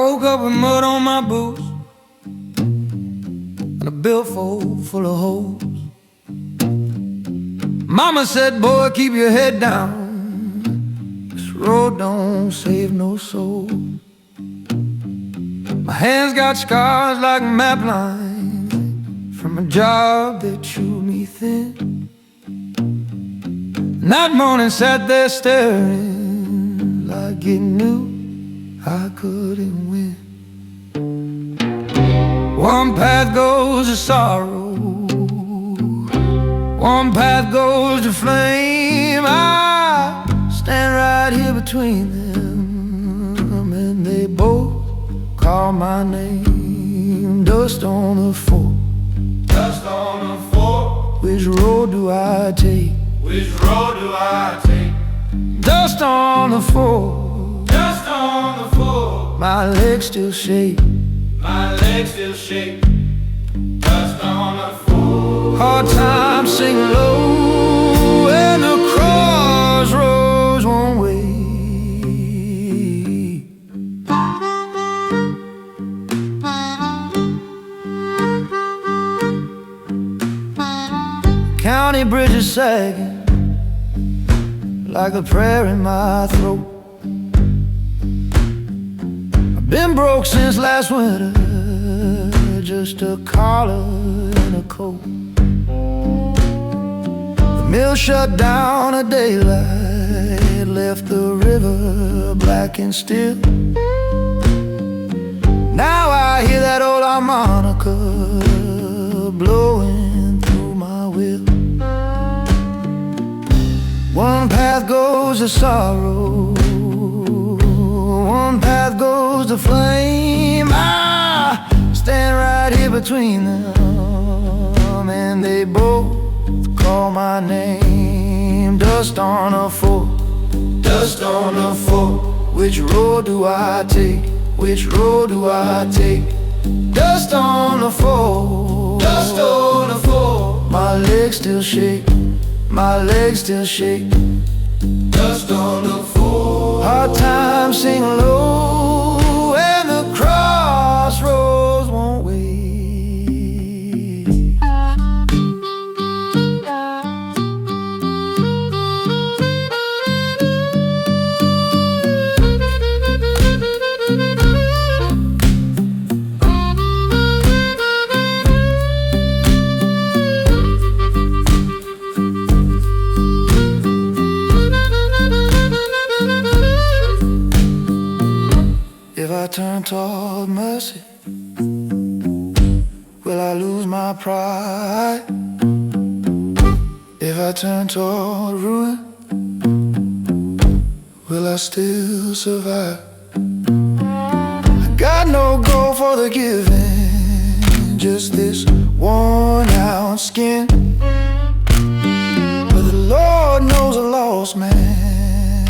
woke up with mud on my boots and a billfold full of holes. Mama said, boy, keep your head down. This road don't save no soul. My hands got scars like map lines from a job that chewed me thin. And that morning sat there staring like it knew I couldn't win. One path goes to sorrow, one path goes to flame. I stand right here between them, and they both call my name. Dust on the fork, dust on the fork. Which road do I take? Which road do I take? Dust on the fork, dust on the fork. My legs still shake, my legs still shake. Dust on the fork. Hard times sing low, and the crossroads won't wait. County bridges sagging like a prayer in my throat. I've been broke since last winter, just a collar and a coat. The mill shut down at daylight, left the river black and still. Now I hear that old harmonica blowing through my will. One path goes to sorrow, one path goes to flame. I stand right here between them, and they both call my name. Dust on a fork, dust on the fork. Which road do I take? Which road do I take? Dust on the fork, dust on the fork. My legs still shake, my legs still shake. Dust on the fork. Hard times sing low, and the crossroads won't wait. If I turn toward mercy, will I lose my pride? If I turn toward ruin, will I still survive? I got no gold for the giving, just this worn out skin. But the Lord knows a lost man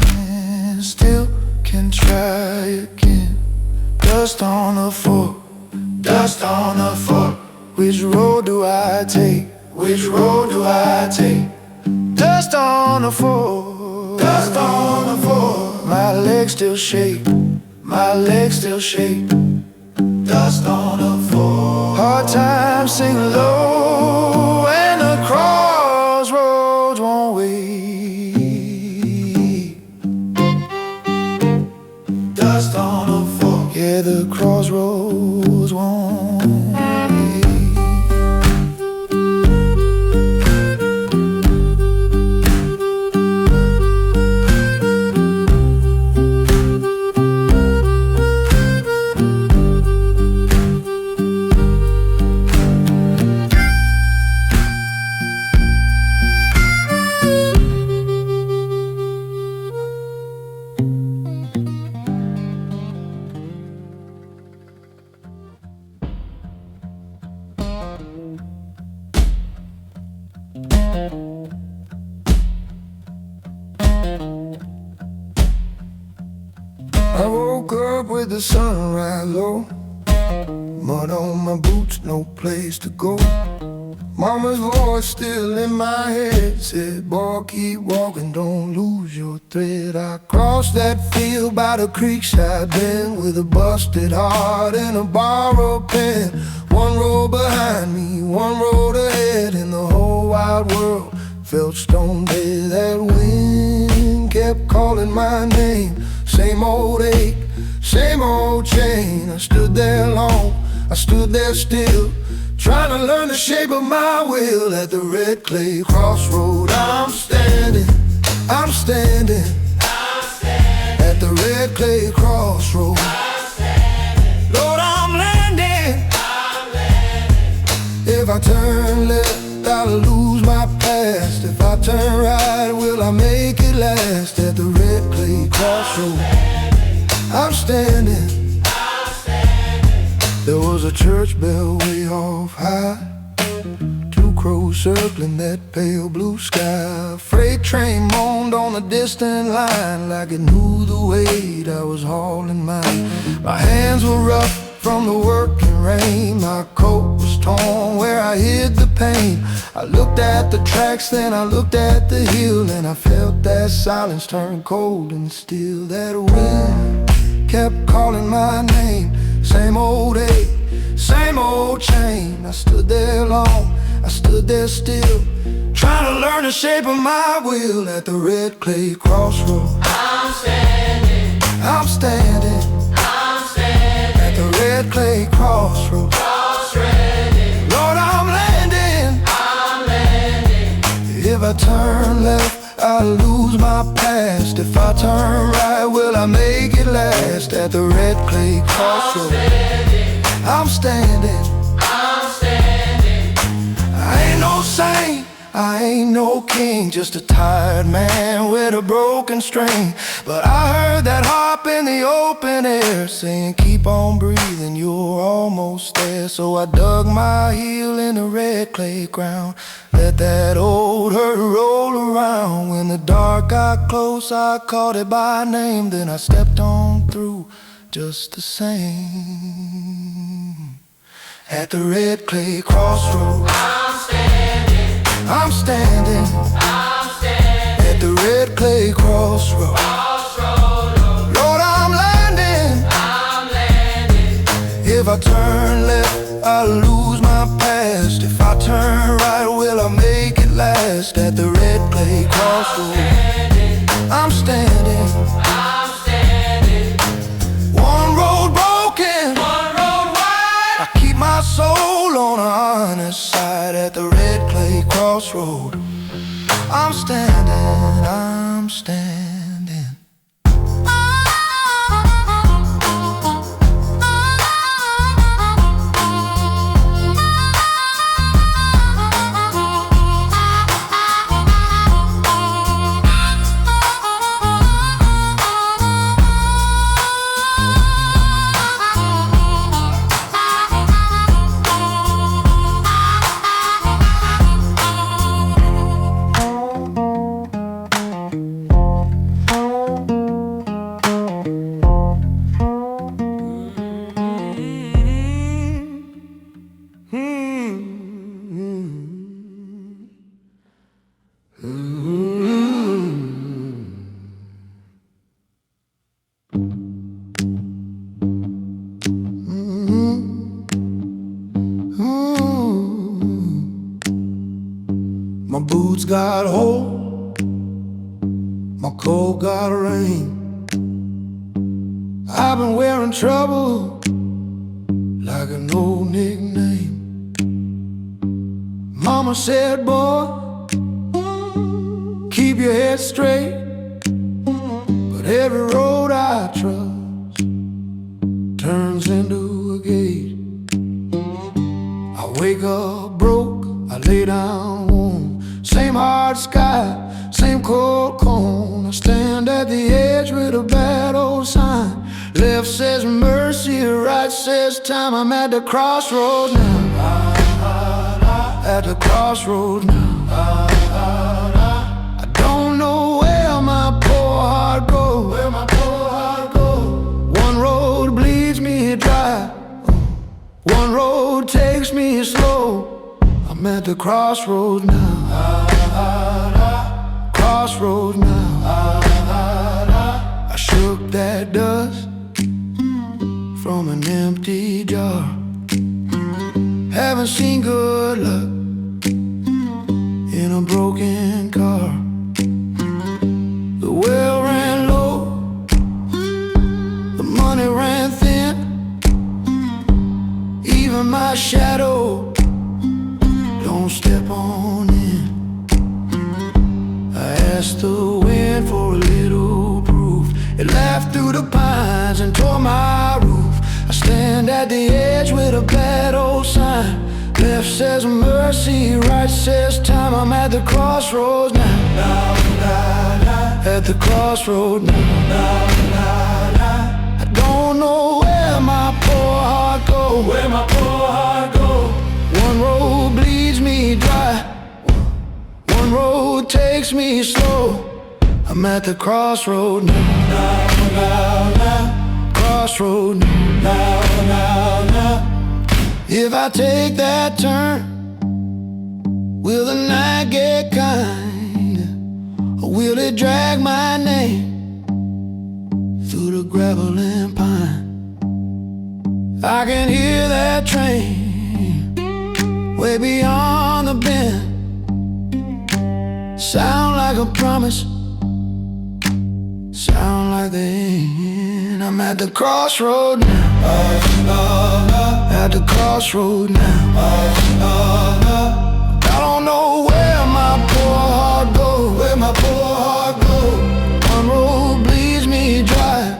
still can try again. Dust on the fork, dust on the fork. Which road do I take? Which road do I take? Dust on the fork, dust on the fork. My legs still shake, my legs still shake. Dust on the fork. Hard times sing low, and the crossroads won't wait. Dust on the fork. Yeah, the crossroads won't wait. I woke up with the sunrise low, mud on my boots, no place to go. Mama's voice still in my head said, boy, keep walking, don't lose your thread. I crossed that field by the creekside bend with a busted heart and a borrowed pen. One road behind me, one road ahead, and the whole wide world felt stone dead. That wind kept calling my name, same old ache, same old chain. I stood there long, I stood there still, trying to learn the shape of my will. At the red clay crossroad I'm standing, I'm standing, I'm standing. At the red clay crossroad I'm standing. Lord, I'm landing, I'm landing. If I turn left, I'll lose my past. If I turn right, will I make it last? At the red clay crossroad I'm standing. There was a church bell way off high, two crows circling that pale blue sky. A freight train moaned on a distant line, like it knew the weight I was hauling mine. My hands were rough from the working rain, my coat was torn where I hid the pain. I looked at the tracks, then I looked at the hill, and I felt that silence turn cold and still. That wind kept calling my name, same old ache, same old chain. I stood there long, I stood there still, trying to learn the shape of my will. At the red clay crossroad I'm standing, I'm standing, I'm standing. At the red clay crossroad, Lord, I'm landing, I'm landing. If I turn left, I'll lose my past. If I turn right, will I make it last? At the red clay crossroad I'm standing, I'm standing. I ain't no saint, I ain't no king, just a tired man with a broken string. But I heard that harp in the open air saying, keep on breathing, you're almost there. So I dug my heel in the red clay ground, let that old hurt roll around. When the dark got close, I called it by name, then I stepped on through just the same. At the red clay crossroad I'm standing, I'm standing, I'm standing. At the red clay crossroad, Lord, I'm landing, I'm landing. If I turn left, I'll lose my past. If I turn right, will I make it last? At the red clay crossroad I'm standing, I'm standing. One road broken, one road wide, I keep my soul on the honest side. At the red clay crossroad I'm standing, I'm standing. My boots got hole, my coat got rain. I've been wearing trouble like an old nickname. Mama said, boy, keep your head straight, but every road I trust turns into a gate. I wake up broke, I lay down warm, same hard sky, same cold cone. I stand at the edge with a bad old sign. Left says mercy, right says time. I'm at the crossroads now, at the crossroads now. I don't know where my poor heart goes, where my poor heart goes. One road bleeds me dry, one road takes me slow. I'm at the crossroads now. Crossroads now. I shook that dust from an empty jar. Haven't seen good luck in a broken car. The well ran low, the money ran thin. Even my shadow don't step on in. I asked the wind for a little proof. It laughed through the pines and tore my roof. I stand at the edge with a bad old sign. Left says mercy, right says time. I'm at the crossroads now. At the crossroads now. I don't know where my poor heart goes. Where my poor heart goes. One road bleeds me dry, one road takes me slow. I'm at the crossroad now. Crossroad now. If I take that turn, will the night get kind? Or will it drag my name through the gravel and pine? I can hear that train way beyond the bend. Sound like a promise, sound like the end. I'm at the crossroad now. At the crossroad now. I don't know where my poor heart goes. Where my poor heart goes. One road bleeds me dry,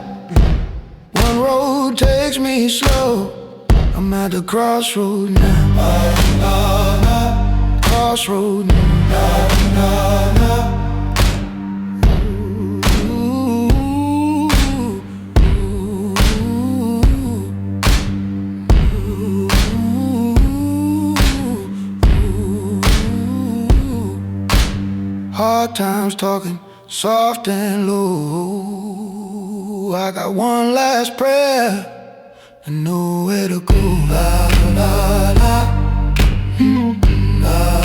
one road takes me slow. I'm at the crossroad now. Crossroad now. Hard times talking soft and low. I got one last prayer and nowhere to go. La la la, la la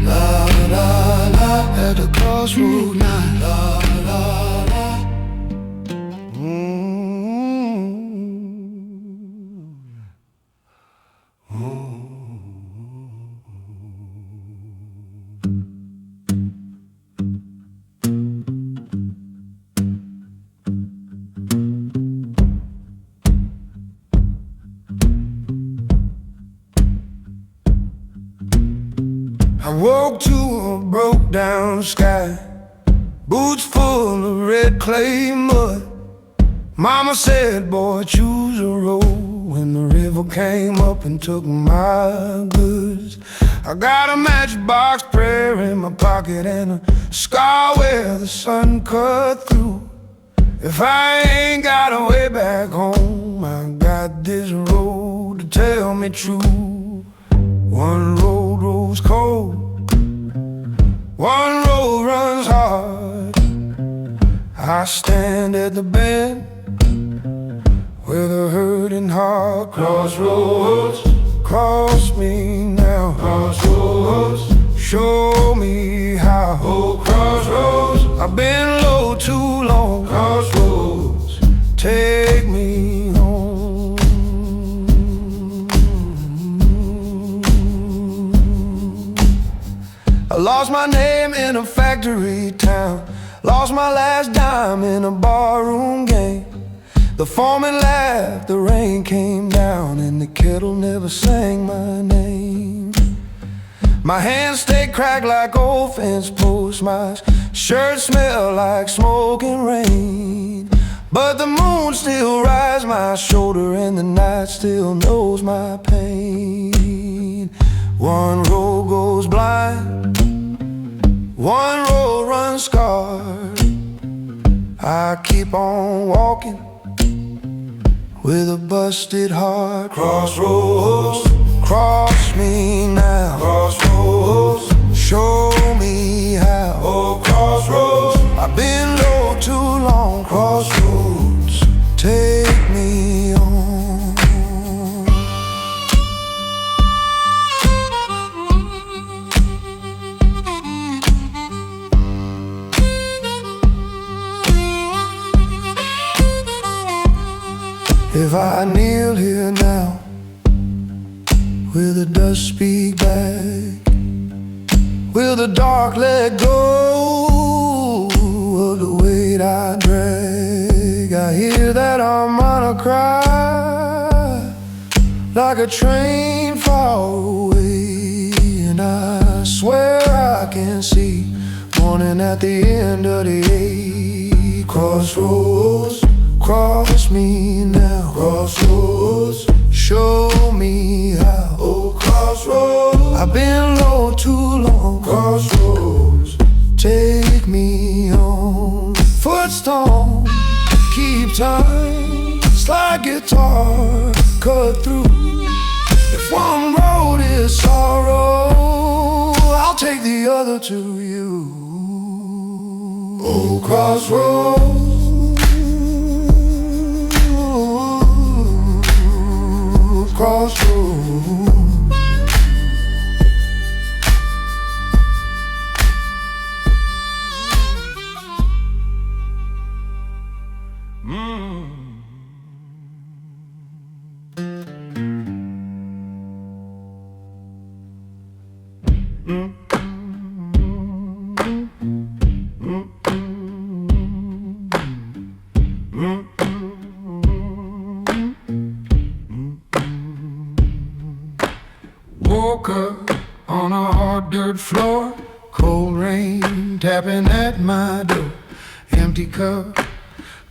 la, la la la. At the crossroad now. La la la. I woke to a broke down sky, boots full of red clay mud. Mama said, boy, choose a road. When the river came up and took my goods, I got a matchbox prayer in my pocket and a scar where the sun cut through. If I ain't got a way back home, I got this road to tell me true. One road rolls cold, one road runs hard. I stand at the bend with a hurting heart. Crossroads, cross me now. Crossroads, show me how. Oh, crossroads, I've been low too long. Crossroads, take me home. I lost my name in a factory town, lost my last dime in a barroom game. The foreman laughed, the rain came down, and the kettle never sang my name. My hands stay cracked like old fence posts, my shirt smell like smoke and rain. But the moon still rides my shoulder, and the night still knows my pain. One road goes blind, one road runs scarred. I keep on walking with a busted heart. Crossroads, cross me now. Crossroads, show me how. Oh, crossroads, I've been low too long. Crossroads, take me on. I kneel here now, will the dust speak back? Will the dark let go of the weight I drag? I hear that harmonica cry like a train far away, and I swear I can see morning at the end of the day. Crossroads, cross me now. Crossroads, show me how. Oh, crossroads, I've been low too long. Crossroads, take me on. Footstone, keep time. Slide guitar, cut through. If one road is sorrow, I'll take the other to you. Oh, crossroads, crossroads. Woke up on a hard dirt floor, cold rain tapping at my door. Empty cup,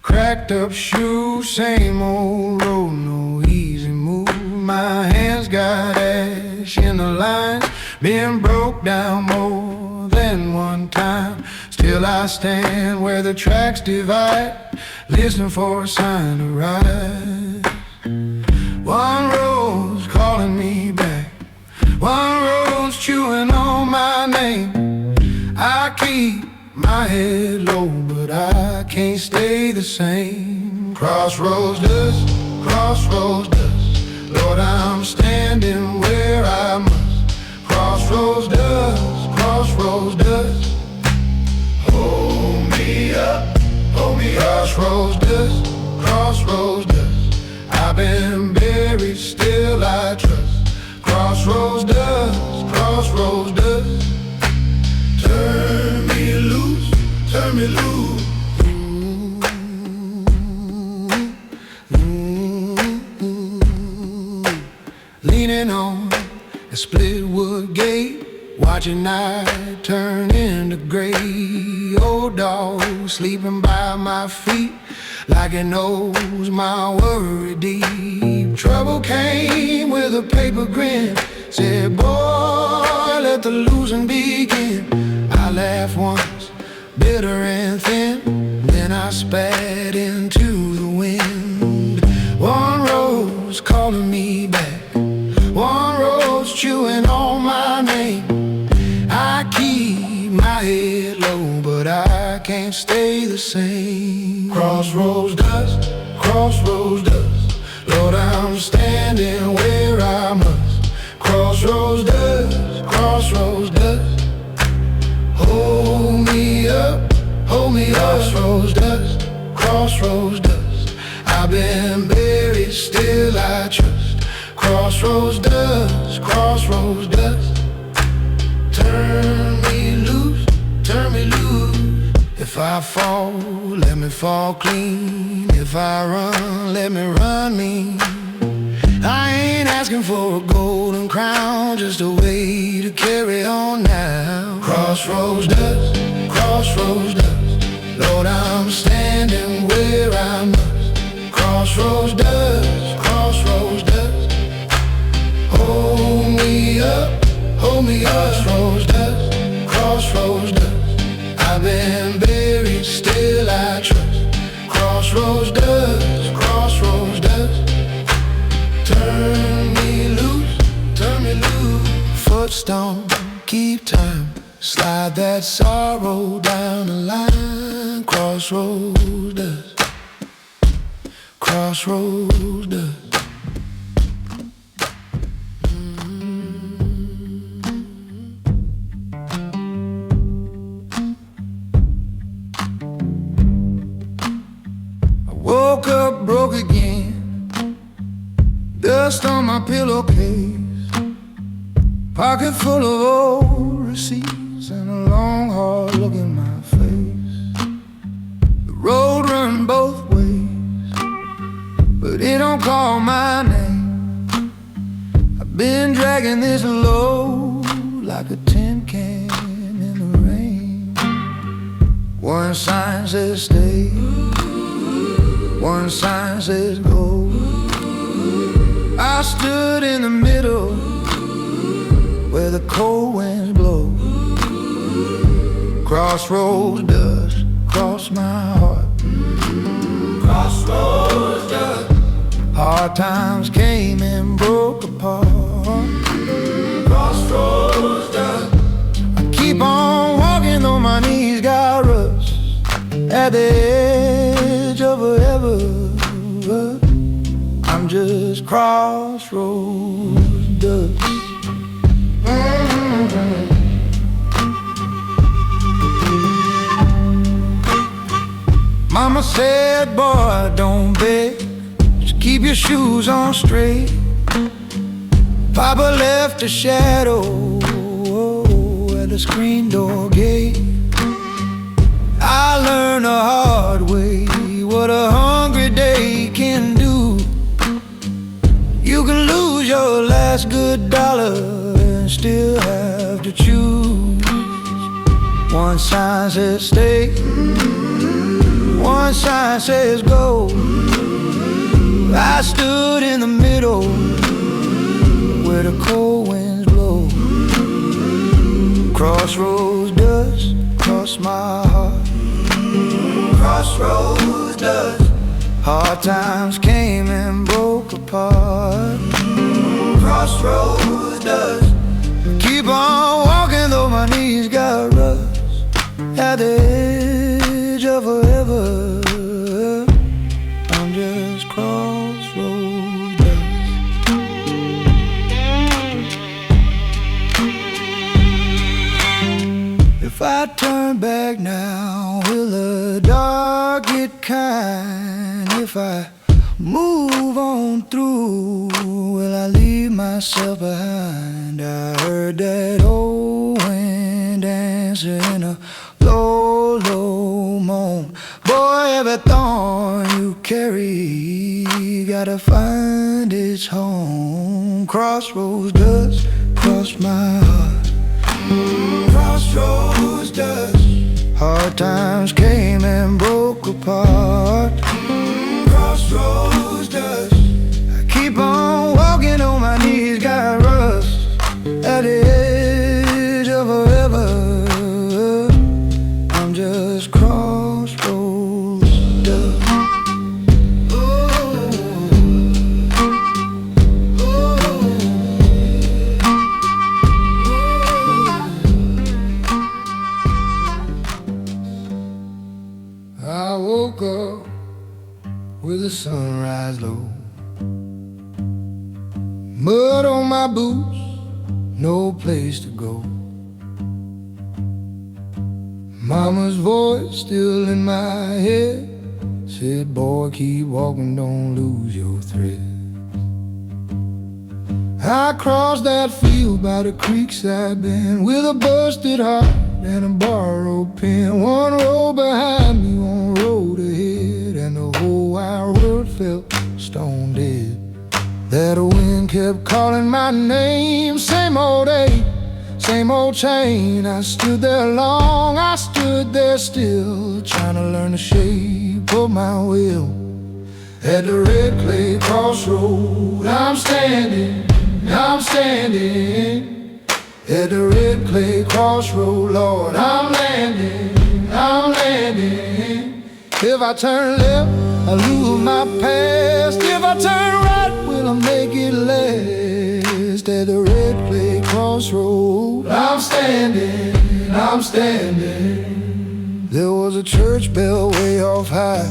cracked up shoes, same old road, no easy move. My hands got ash in the lines, been broke down more than one time. Still I stand where the tracks divide, listening for a sign to rise. One road's calling me back, one road's chewing on my name. I keep my head low, but I can't stay the same. Crossroads dust, crossroads dust, Lord, I'm standing where I must. Crossroads dust, crossroads dust, hold me up, hold me up. Crossroads dust, crossroads dust, I've been buried, still I trust. Crossroads dust, crossroads dust, turn me loose, turn me loose. Leaning on a split wood gate, watching night turn into gray. Old dog sleeping by my feet, like it knows my worry deep. Trouble came with a paper grin, said, boy, let the losing begin. I laughed once, bitter and thin, then I spat into the wind. One road's calling me back, one road's chewing on my name. I keep my head low, but I can't stay the same. Crossroads dust, crossroads dust, Lord, I'm standing where I must. Crossroads dust, crossroads dust, hold me up, hold me up. Crossroads dust, crossroads dust, I've been buried, still I trust. Crossroads dust, crossroads dust, turn me loose, turn me loose. If I fall, let me fall clean. If I run, let me run me. I ain't asking for a golden crown, just a way to carry on now. Crossroads dust, crossroads dust, Lord, I'm standing where I must. Crossroads dust, crossroads dust, hold me up, hold me up. Crossroads dust, crossroads dust, I've been buried, still I trust. Crossroads dust, crossroads dust, turn me loose, turn me loose. Footstone, keep time, slide that sorrow down the line. Crossroads dust, crossroads dust. Woke up broke again, my pillowcase, pocket full of old receipts, and a long hard look in my face. The road runs both ways, but it don't call my name. I've been dragging this load like a tin can in the rain. One sign says stay, one sign says go. I stood in the middle where the cold winds blow. Crossroads dust cross my heart. Crossroads dust. Hard times came and broke apart. Crossroads dust. I keep on walking though my knees got rust. At the edge of a ever, I'm just crossroads dust. Mama said, boy, don't beg, just keep your shoes on straight. Papa left a shadow at the screen door gate. I learned the hard way what a hungry day can do. You can lose your last good dollar and still have to choose. One sign says stay, one sign says go. I stood in the middle where the cold winds blow. Crossroads dust cross my heart. Crossroads dust. Hard times came and broke apart. Crossroads dust. Keep on walking though my knees got rust. At the edge of a ever, I'm just crossroads dust. If I turn back now, will the dark get kind? If I move on through, will I leave myself behind? I heard that old wind answer in a low, low moan. Boy, every thorn you carry gotta find its home. Crossroads dust cross my heart. Crossroads dust. Hard times came and broke apart. Crossroads dust. I keep on walking on my knees got rust. At the edge of a river, I'm just crossroads dust. I woke up with the sunrise low, mud on my boots, no place to go. Mama's voice still in my head said, boy, keep walking, don't lose your thread. I crossed that field by the creekside bend with a busted heart and a borrowed pen. One row behind me, one road ahead, and the whole wide world felt stone dead. That wind kept calling my name, same old day, same old chain. I stood there long, I stood there still, trying to learn the shape of my will. At the red clay crossroad, I'm standing, I'm standing. At the red clay crossroad, Lord, I'm landing, I'm landing. If I turn left, I lose my past. If I turn right, will I make it last? At the red clay crossroad, I'm standing, I'm standing. There was a church bell way off high,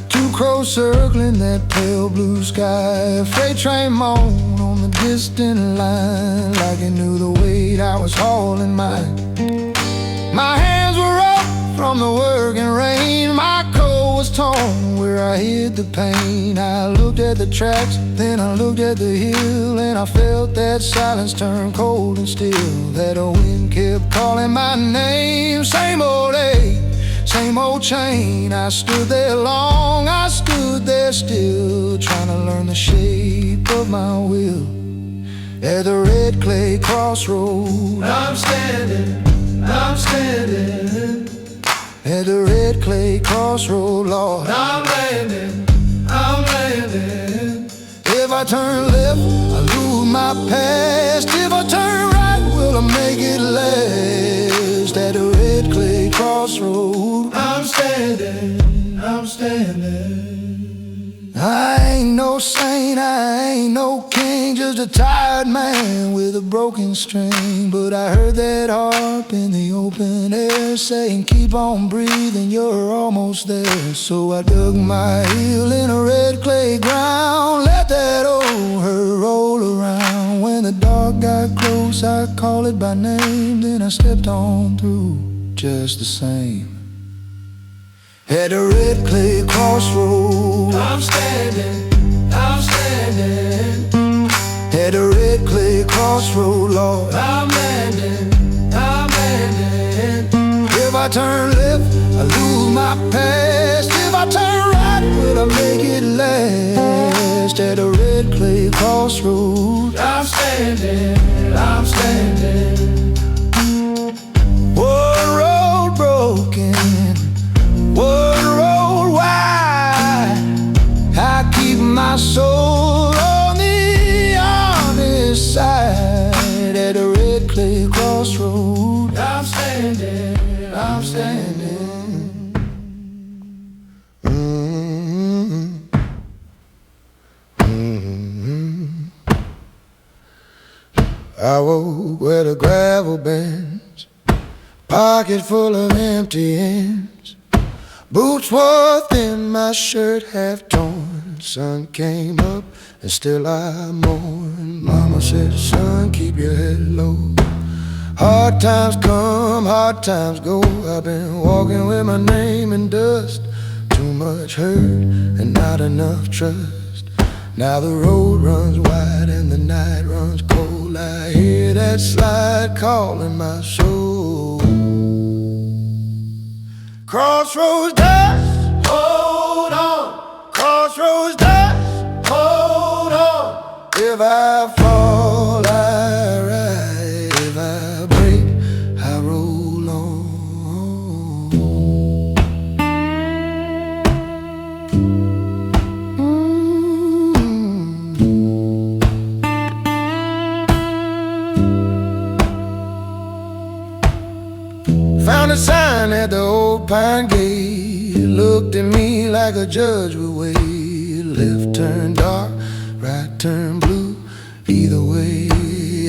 two crows circling that pale blue sky. A freight train moaned on the distant line, like it knew the weight I was hauling mine. My hands were up from the working rain, my coat was torn where I hid the pain. I looked at the tracks, then I looked at the hill, and I felt that silence turn cold and still. That wind kept calling my name. Same old ache, same old chain. I stood there long, I stood there still, trying to learn the shape of my will at the red clay crossroad. I'm standing at the red clay crossroad, Lord. I'm landing. If I turn left, I lose my past. If I turn right, will I make it last? At the red clay crossroad, I'm standing. I ain't no saint, I ain't no king, just a tired man with a broken string. But I heard that harp in the open air saying, keep on breathing, you're almost there. So I dug my heel in a red clay ground, let that old hurt roll around. When the dark got close, I called it by name, then I stepped on through just the same. At a red clay crossroad, I'm standing. at a red clay crossroad, Lord. I'm landing. If I turn left, I lose my past. If I turn right, will I make it last? At a red clay crossroad, I'm standing. one road broken, one road wide. I keep my soul on the honest side. At a red clay crossroad, I'm standing. I woke where the gravel bends, pocket full of empty ends, boots wore thin, my shirt half torn. Sun came up and still I mourn. Mama said, son, keep your head low. Hard times come, hard times go. I've been walking with my name in dust. Too much hurt and not enough trust. Now the road runs wide and the night runs cold. I hear that slide calling my soul. Crossroads dust, Hold on. crossroads dust. Hold on. If I fall, I rise. If I break, I roll on. Found a sign at the old pine gate. Looked at me like a judge would wait. Left turn dark, right turn blue. Either way,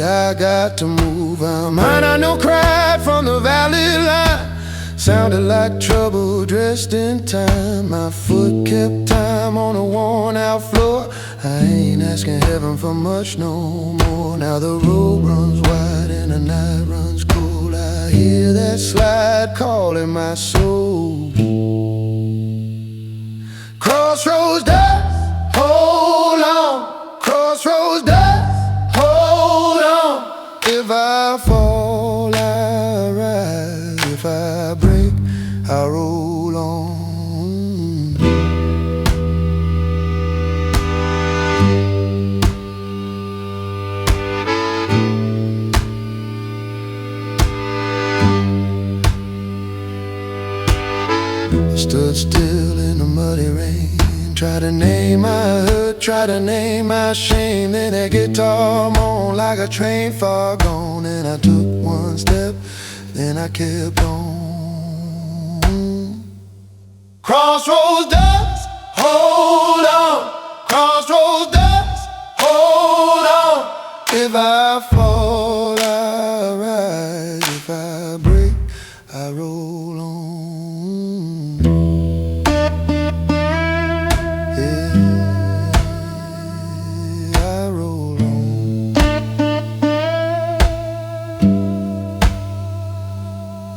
I got to move. I'm high, I know cried from the valley line. Sounded like trouble dressed in time. My foot kept time on a worn out floor. I ain't asking heaven for much no more. Now the road runs wide and the night runs cold. I hear that slide calling my soul. Crossroads dust, hold on. Crossroads dust, hold on. If I fall, I rise. If I break, I roll on. Stood still in the muddy rain, tried to name my hurt, tried to name my shame. Then that guitar moaned like a train far gone. And I took one step, then I kept on. Crossroads dust, hold on. Crossroads dust, hold on. If I fall, I rise. If I break, I roll on.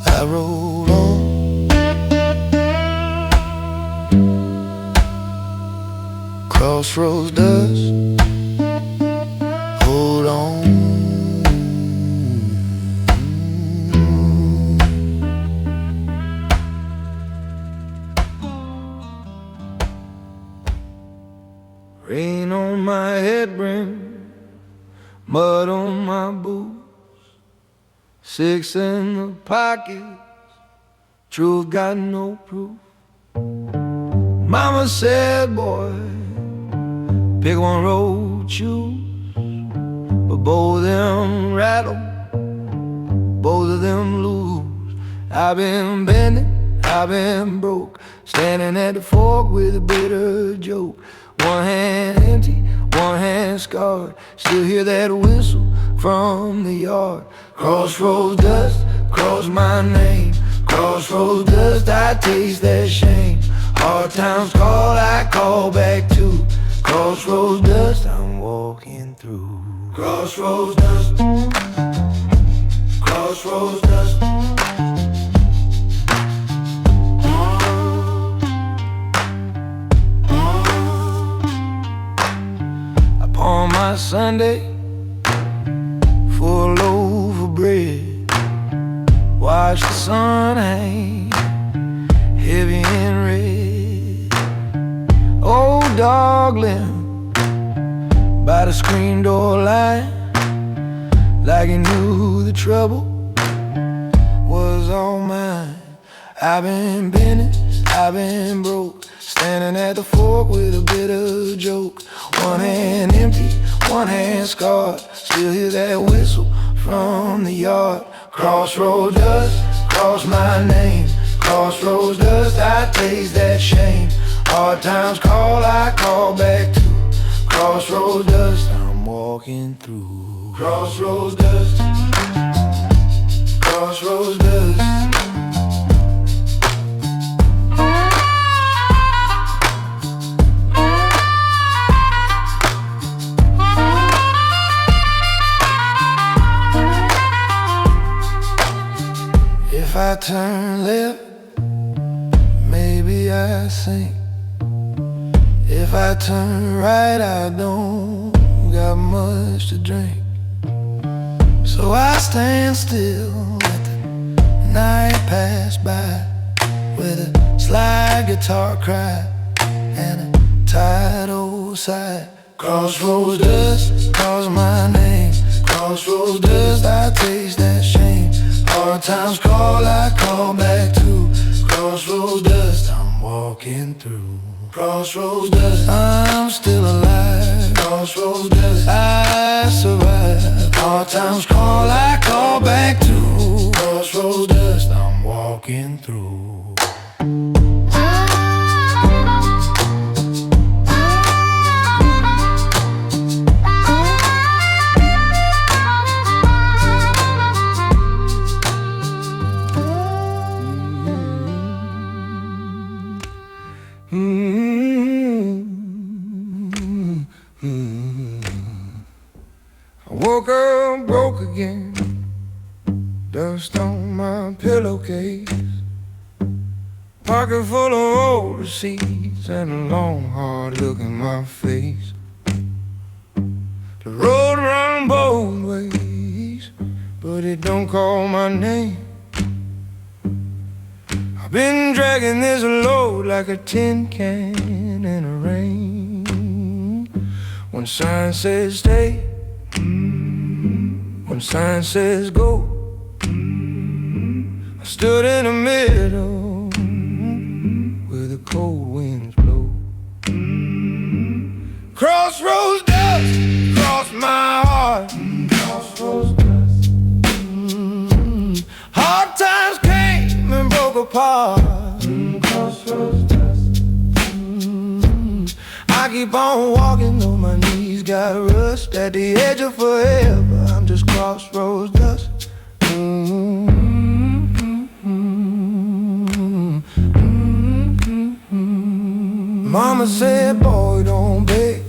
I roll on. crossroads dust. Hold on. Rain on my head brim, mud on my boots, 6 in the pockets, truth got no proof. Mama said, boy, pick one road, choose. But both of them rattle, both of them lose. I've been bending, I've been broke, standing at the fork with a bitter joke. One hand empty, one hand scarred, still hear that whistle from the yard. Crossroads dust, cross my name. Crossroads dust, I taste that shame. Hard times call, I call back to. Crossroads dust, I'm walking through. Crossroads dust, crossroads dust. On my Sunday for a loaf of bread, watch the sun hang heavy and red. Old dog limb by the screen door line, like he knew the trouble was all mine. I've been bending, I've been broke, standing at the fork with a bitter joke. One hand empty, one hand scarred, still hear that whistle from the yard. Crossroads dust, cross my name. Crossroads dust, I taste that shame. Hard times call, I call back to. Crossroads dust, I'm walking through. Crossroads dust, crossroads dust. If I turn left, maybe I sink. If I turn right, I don't got much to drink. So I stand still, let the night pass by, with a slide guitar cry and a tired old sigh. Crossroads dust, calls my name. Crossroads dust, I taste that shame. Hard times call, I call back to. Crossroads dust, I'm walking through. Crossroads dust, I'm still alive. Crossroads dust, I survive. Hard times call, I call back to. Crossroads dust, I'm walking through. I woke up broke again, dust on my pillowcase, pocket full of old receipts and a long hard look in my face. The road run both ways, but it don't call my name. I've been dragging this load like a tin can in the rain. One sign says stay, one sign says go. I stood in the middle where the cold winds blow. Crossroads dust, cross my heart. Crossroads dust. Hard times came and broke apart. Crossroads dust. I keep on walking though my knees got rust. At the edge of forever, I'm just crossroads dust. Mama said, boy, don't beg,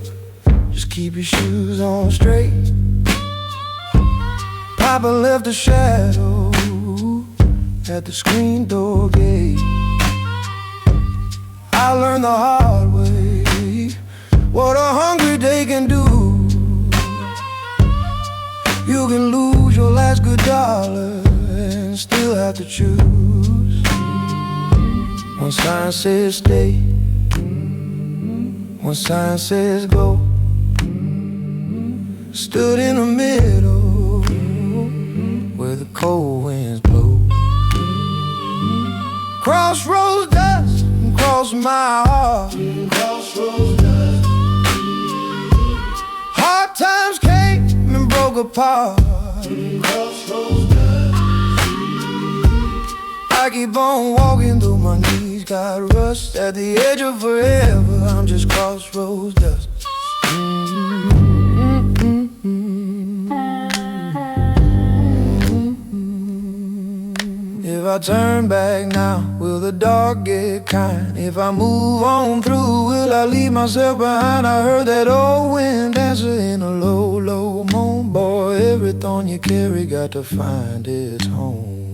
just keep your shoes on straight. Papa left a shadow at the screen door gate. I learned the hard way what a hungry day can do. You can lose your last good dollar and still have to choose. One sign says stay, one sign says go. Stood in the middle where the cold winds blow. Crossroads dust cross my heart. Crossroads dust. Hard times came and broke apart. Crossroads dust. I keep on walking though my knees got rust. At the edge of forever, I'm just crossroads dust. If I turn back now, will the dark get kind? If I move on through, will I leave myself behind? I heard that old wind dancer in a low, low moan. Boy, every thorn you carry got to find its home.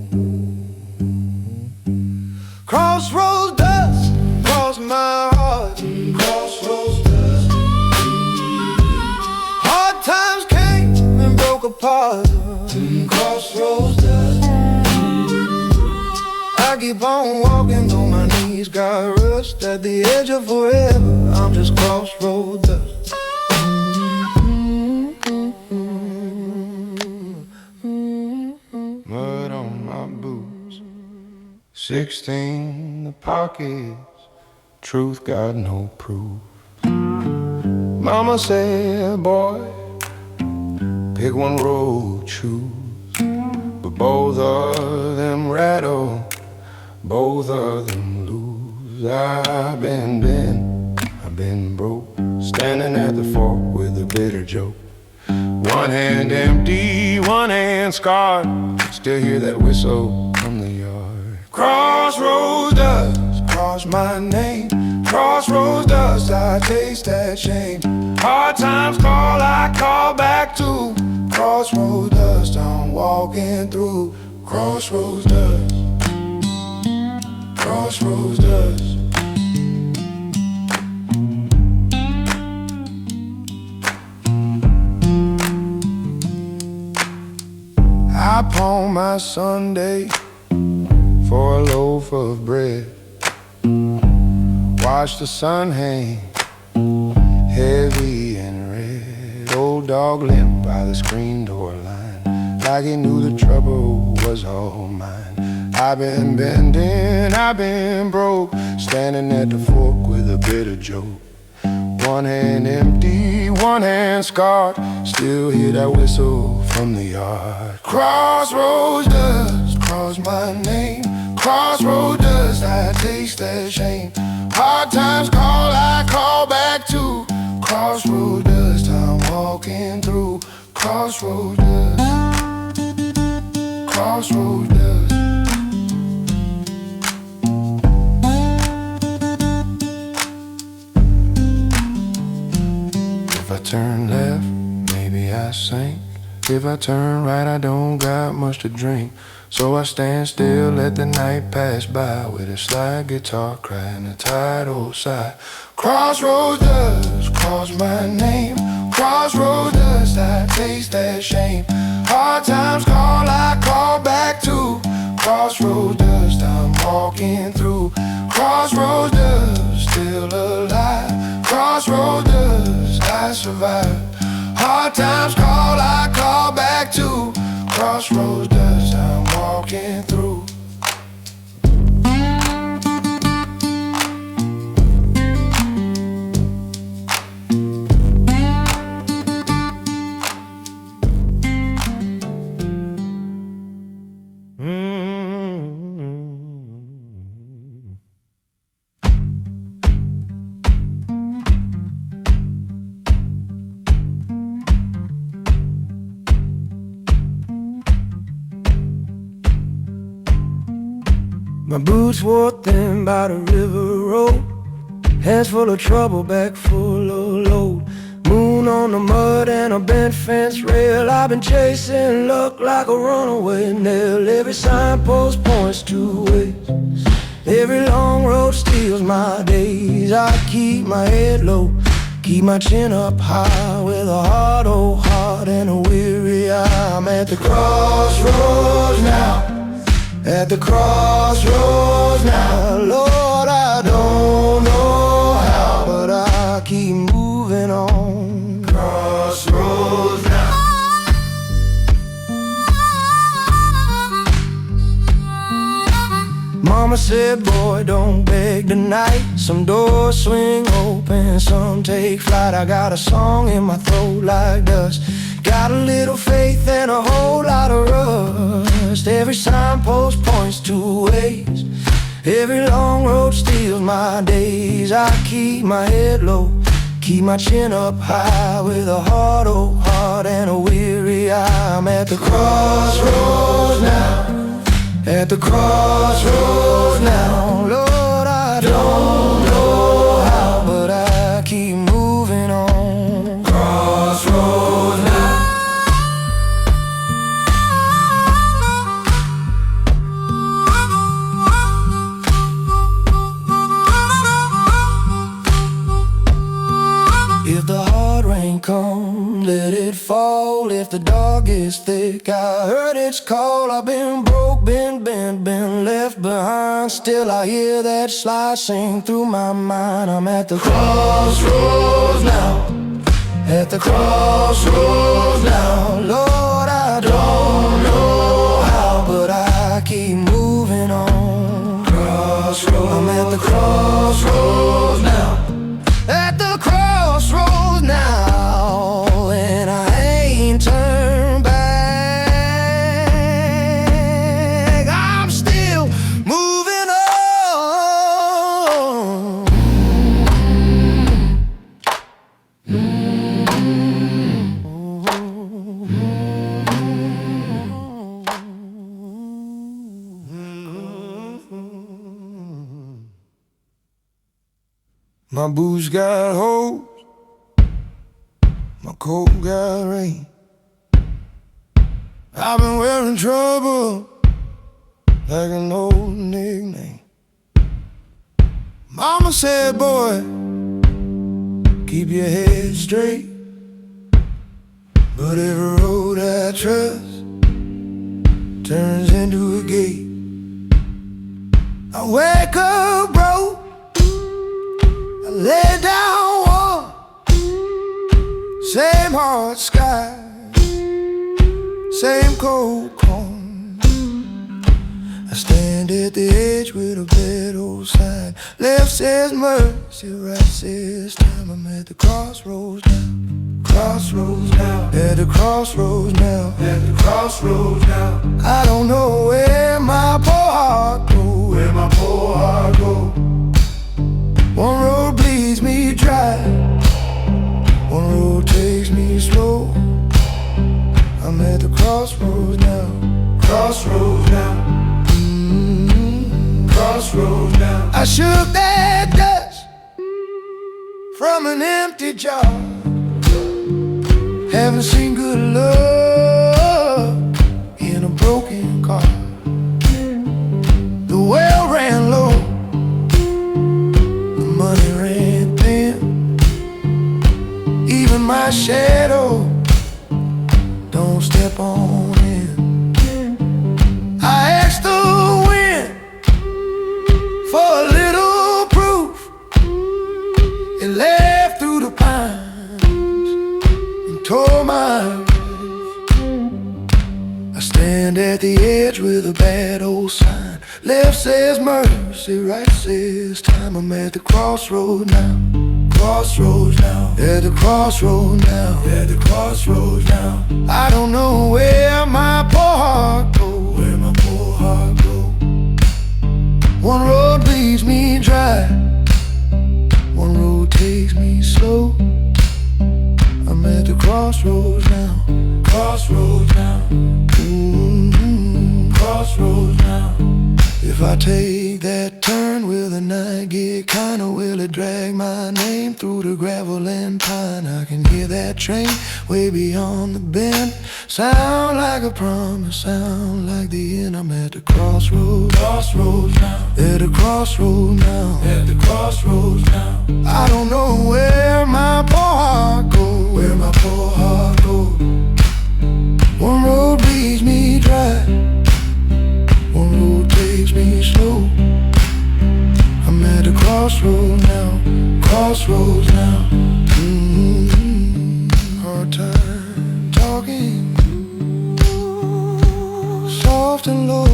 Crossroads dust cross my heart. Crossroads dust. Hard times came and broke apart. Crossroads dust. I keep on walking though my knees got rust. At the edge of forever, I'm just crossroads dust. Mud on my boots, 16 the pockets, truth got no proof. Mama said, boy, pick one road, choose. But both of them rattle, both of them lose. I've been broke, standing at the fork with a bitter joke. One hand empty, one hand scarred, still hear that whistle from the yard. Crossroads dust cross my name. Crossroads dust, I taste that shame. Hard times call, I call back to. Crossroads dust, I'm walking through. Crossroads dust. Crossroads dust. I pawn my Sunday for a loaf of bread. Watch the sun hang heavy and red. Old dog limp by the screen door line, like he knew the trouble was all mine. I've been bending, I've been broke, standing at the fork with a bitter joke. One hand empty, one hand scarred, still hear that whistle from the yard. Crossroads dust cross my name. Crossroads dust, I taste that shame. Hard times call, I call back to. Crossroads dust, I'm walking through. Crossroads dust. Crossroads dust. If I turn left, maybe I sink. If I turn right, I don't got much to drink. So I stand still, let the night pass by, with a slide guitar crying a tired old sigh. Crossroads dust cross my name. Crossroads dust, I taste that shame. Hard times call, I call back to. Crossroads dust, I'm walking through. Crossroads dust, still alive. Crossroads dust, I survive. Hard times call, I call back to. Crossroads dust, I'm walking through. My boots wore thin by the river road, hands full of trouble, back full of load. Moon on the mud and a bent fence rail. I've been chasing luck like a runaway nail. Every signpost points two ways, every long road steals my days. I keep my head low, keep my chin up high with a hard old heart and a weary eye. I'm at the crossroads now, at the crossroads now. Lord, I don't know how, but I keep moving on. Crossroads now. Mama said, boy, don't beg tonight. Some doors swing open, some take flight. I got a song in my throat like dust. Got a little faith and a whole lot of rust. Every signpost points two ways. Every long road steals my days. I keep my head low, keep my chin up high with a hard old heart and a weary eye. I'm at the crossroads now, at the crossroads now. Lord, I don't know how, but I keep moving on. Crossroads now. If the hard rain comes, let it fall. If the dark is thick, I heard its call. I've been broke, been bent, been left behind. Still I hear that slide sing through my mind. I'm at the crossroads now, at the crossroads now. Lord, I don't know how, but I keep moving on. Crossroads. I'm at the crossroads now, at the crossroads now, and I ain't turned back. I'm still moving on. My boots got holes, my coat got rain. I've been wearing trouble like an old nickname. Mama said, boy, keep your head straight, but every road I trust turns into a gate. I wake up broke, I lay down warm, same hard sky, same cold corn. I stand at the edge with a bad old sign. Left says mercy, right says time. I'm at the crossroads now, crossroads now, at the crossroads now, at the crossroads now. I don't know where my poor heart goes, where my poor heart goes. One road bleeds me dry, one road takes me slow. I'm at the crossroads now, crossroads now, crossroads now. I shook that dust from an empty jar. Haven't seen good love in a broken car. The well ran low, the money ran thin. Even my shadow don't step on in. I asked the wind for a little proof. It left through the pines and tore my roof. I stand at the edge with a bad old sign. Left says mercy, right says time. I'm at the crossroads now, crossroads now, at the crossroads now, at the crossroads now. I don't know where my poor heart goes, where my poor heart goes. One road leaves me dry, one road takes me slow. I'm at the crossroads now, crossroads now, crossroads now, If I take that turn, will the night get kinda? Will it drag my name through the gravel and pine? I can hear that train way beyond the bend. Sound like a promise, sound like the end. I'm at the crossroads, crossroads now. At the crossroads now, at the crossroads now. I don't know where my poor heart goes, where my poor heart goes. One road leaves me dry, one road takes me slow. I'm at the crossroads now, crossroads now. Hard time talking, soft and low.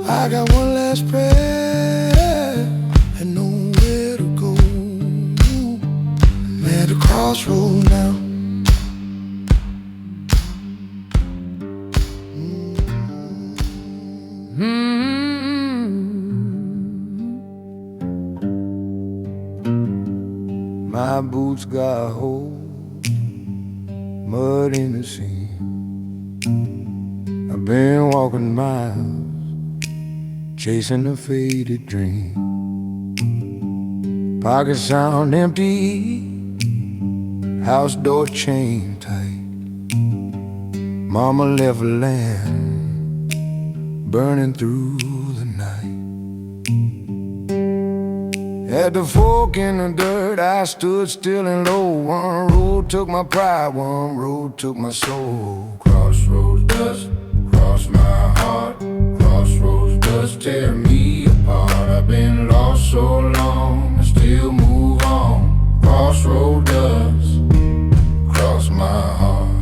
I got one last prayer and nowhere to go. I'm at the crossroads now. My boots got holes, mud in the seam. I've been walking miles, chasing a faded dream. Pockets sound empty, house door chained tight. Mama left a lamp burning through the night. At the fork in the dirt, I stood still and low. One road took my pride, one road took my soul. Crossroads dust cross my heart, crossroads dust tear me apart. I've been lost so long, I still move on. Crossroads dust cross my heart.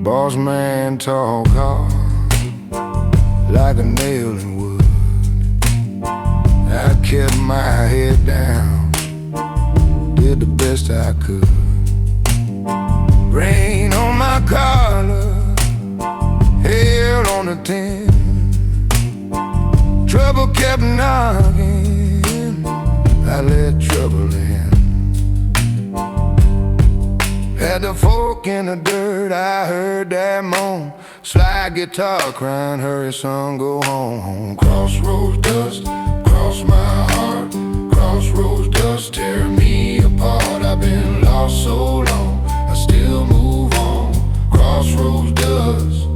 Boss man talk hard like a nail in wood. I kept my head down, did the best I could. Rain on my collar, hail on the tin. Trouble kept knocking, I let trouble in. At the fork in the dirt, I heard that moan. Slide guitar crying, hurry son, go home. Crossroads dust cross my heart, crossroads dust tear me apart. I've been lost so long, I still move on. Crossroads dust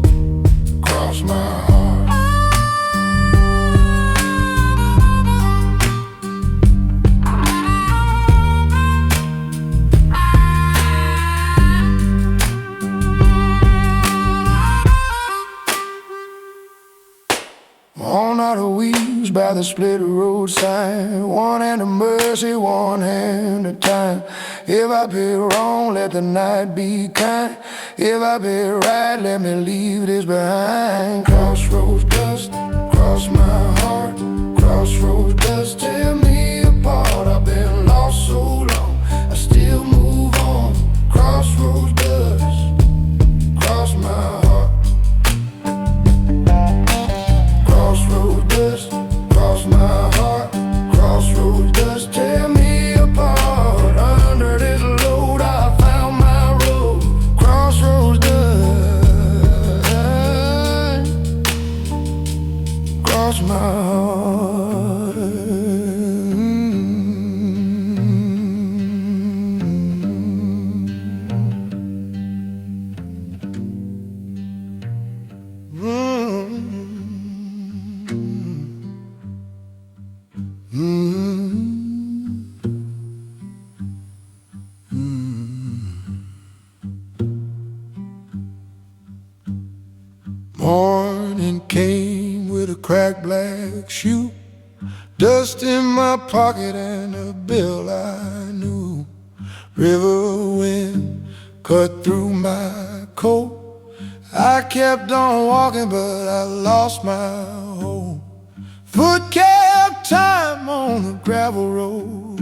cross my heart. Worn out of wheels by the split road sign. One hand of mercy, one hand of time. If I be wrong, let the night be kind. If I be right, let me leave this behind. Crossroads dust cross my heart, crossroads dust tear me apart. I've been lost so long, I still move on. Crossroads dust cross my heart. Crossroads dust cross my heart, crossroads dust tear me apart. Under this load I found my road. Crossroads dust cross my heart. Morning came with a cracked black shoe, dust in my pocket and a bill I knew. River wind cut through my coat. I kept on walking but I lost my hope. Foot kept time on the gravel road.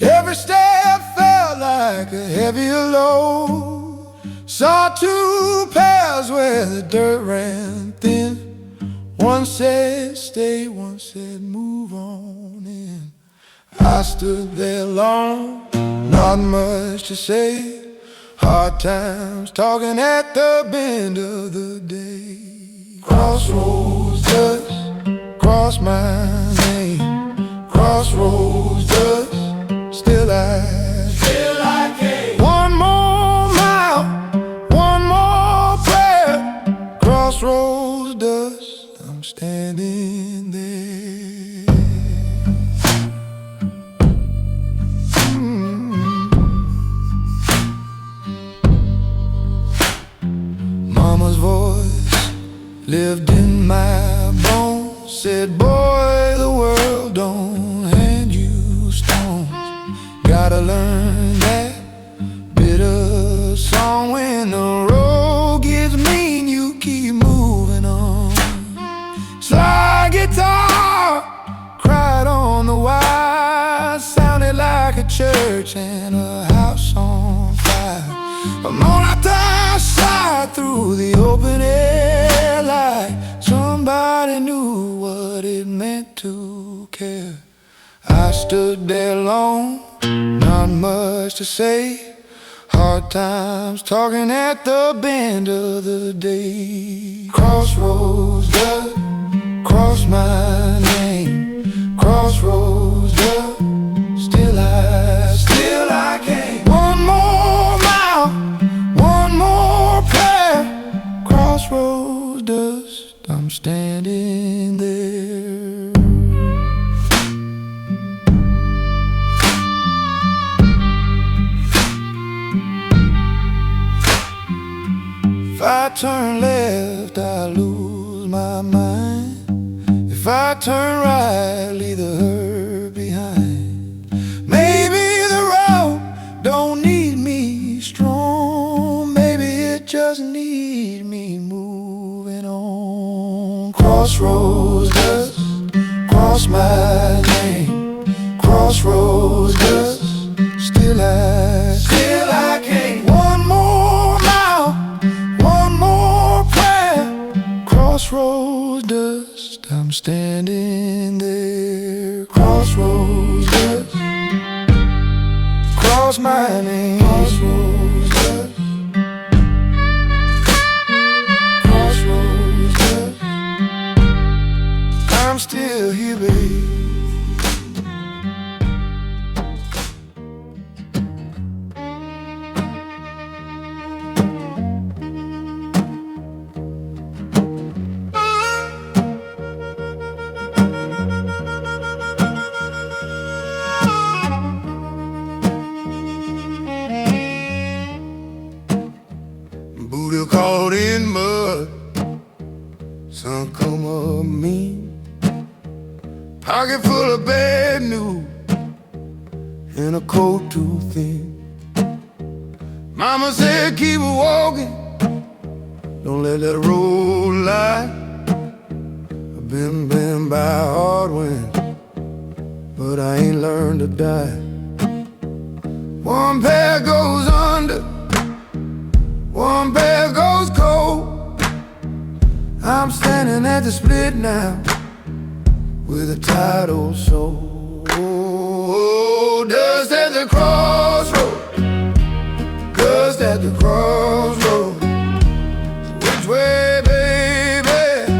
Every step felt like a heavier load. Saw two pairs where the dirt ran thin. One said stay, one said move on in. I stood there long, not much to say. Hard times talking at the bend of the day. Crossroads dust cross my name. Crossroads dust, still I came. One more mile, one more prayer. Crossroads dust, I'm standing there. Mama's voice lived in my bones, said, boy, the world don't hand you stones. Gotta learn that bitter song. When the road gets mean, you keep moving on. Slide guitar cried on the wire, sounded like a church and a house on fire. I'm on a dark side through the open air light. Somebody knew what it meant to care. I stood there alone, not much to say. Hard times talking at the bend of the day. Crossroads dust cross my name. Crossroads dust, still I came. One more mile, one more prayer. Crossroads dust, I'm standing there. If I turn left, I lose my mind. If I turn right, leave the hurt behind. Maybe the road don't need me strong. Maybe it just needs me moving on. Crossroads dust cross my name. Crossroads dust, still I came. One more mile, one more prayer. Crossroads dust, I'm standing there. Crossroads dust cross my name. Crossroads dust, crossroads dust, I'm still here, babe. Booty caught in mud, sun come up mean. Pocket full of bad news, and a coat too thin. Mama said keep walking, don't let that road lie. I've been bent by a hard wind, but I ain't learned to die. One pair goes under, one pair goes cold. I'm standing at the split now with a tired old soul. Dust at the crossroad, dust at the crossroad. Which way, baby?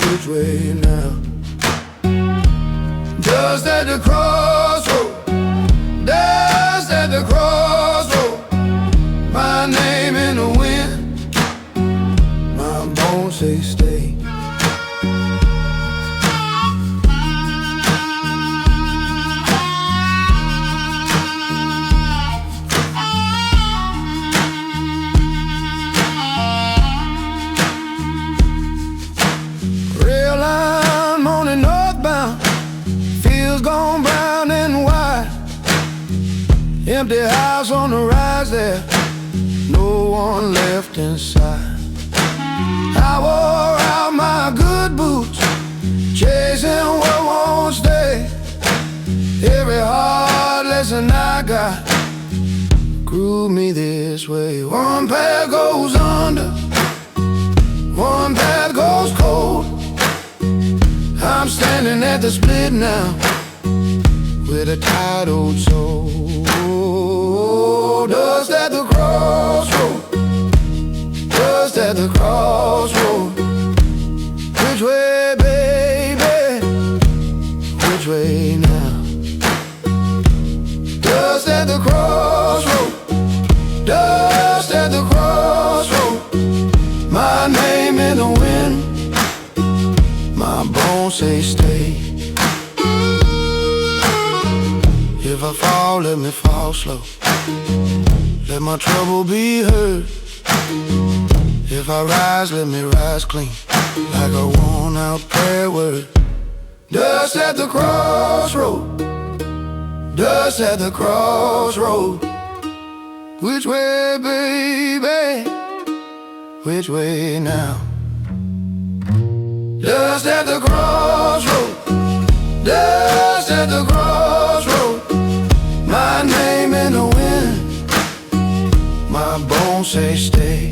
Which way now? Dust at the crossroad, dust at the crossroad. My name in the wind, my bones say stay. Rail line on the northbound, fields gone brown and white. Empty house on the rise there, no one left inside. I wore out my good boots, chasing what won't stay. Every hard lesson I got grew me this way. One pair goes under, one path goes cold. I'm standing at the split now with a tired old soul. Dust at the cross. crossroad, just at the crossroad. Which way, baby? Which way now? Just at the crossroad, just at the crossroad. My name in the wind, my bones say stay. If I fall, let me fall slow. Let my trouble be heard. If I rise, let me rise clean, like a worn out prayer word. Dust at the crossroad, dust at the crossroad. Which way, baby? Which way now? Dust at the crossroad, dust at the crossroad. My name in the wind, my bones say stay.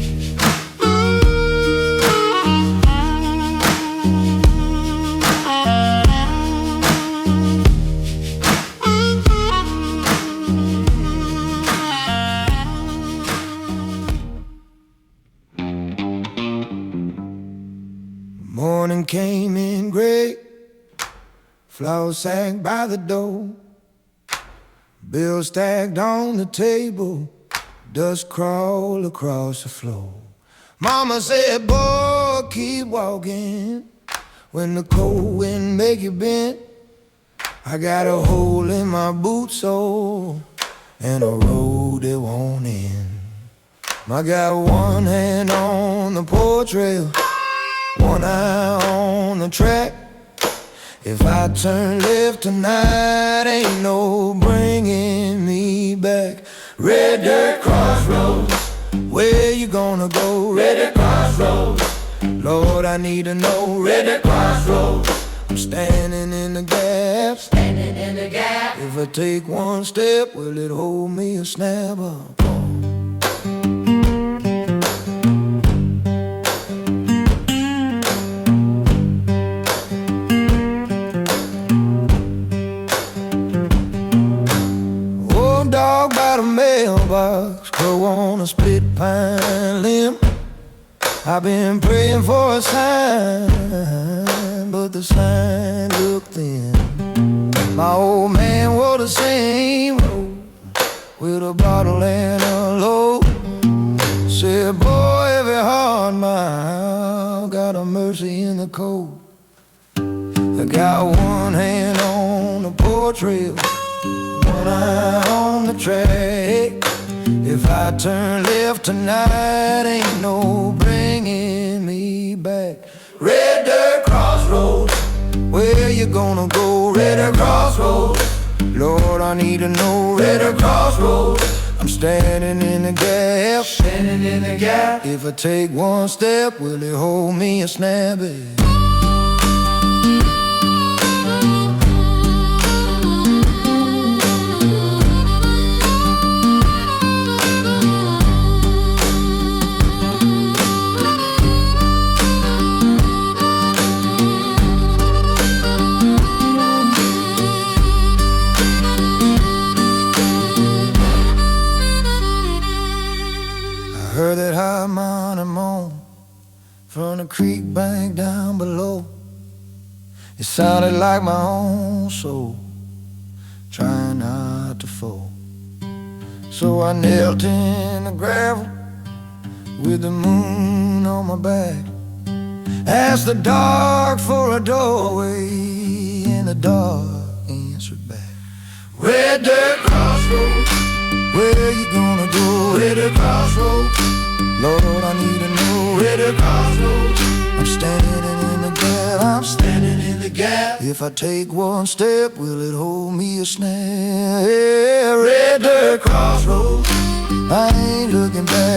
Morning came in gray, flowers sang by the door, bills stacked on the table, dust crawl across the floor. Mama said, boy, keep walking, when the cold wind make you bend. I got a hole in my boot sole and a road that won't end. I got one hand on the porch rail, one eye on the track. If I turn left tonight, ain't no bringing me back. Red dirt crossroads, where you gonna go? Red dirt crossroads, Lord, I need to know. Red dirt crossroads, I'm standing in the gap, standing in the gap. If I take one step, will it hold me or snap up? Dog by the mailbox, crow on a split pine limb. I've been praying for a sign, but the sign looked thin. My old man wore the same road, with a bottle and a load. Said, boy, every hard mile got a mercy in the cold. I got one hand on the porch rail, one eye on the track. If I turn left tonight, ain't no bringing me back. Red dirt crossroads, where you gonna go? Red dirt crossroads, Lord, I need to know. Red dirt crossroads, I'm standing in the gap, standing in the gap. If I take one step, will it hold me or snap it? Heard that harmonic moan from the creek bank down below. It sounded like my own soul trying not to fall. So I knelt in the gravel with the moon on my back, asked the dark for a doorway, and the dark answered back. Red dirt crossroads, where you gonna go? Red dirt crossroads, Lord, I need to know. Red dirt crossroads, I'm standing in the gap, I'm standing in the gap. If I take one step, will it hold me or snap? Yeah, red dirt crossroads, I ain't looking back.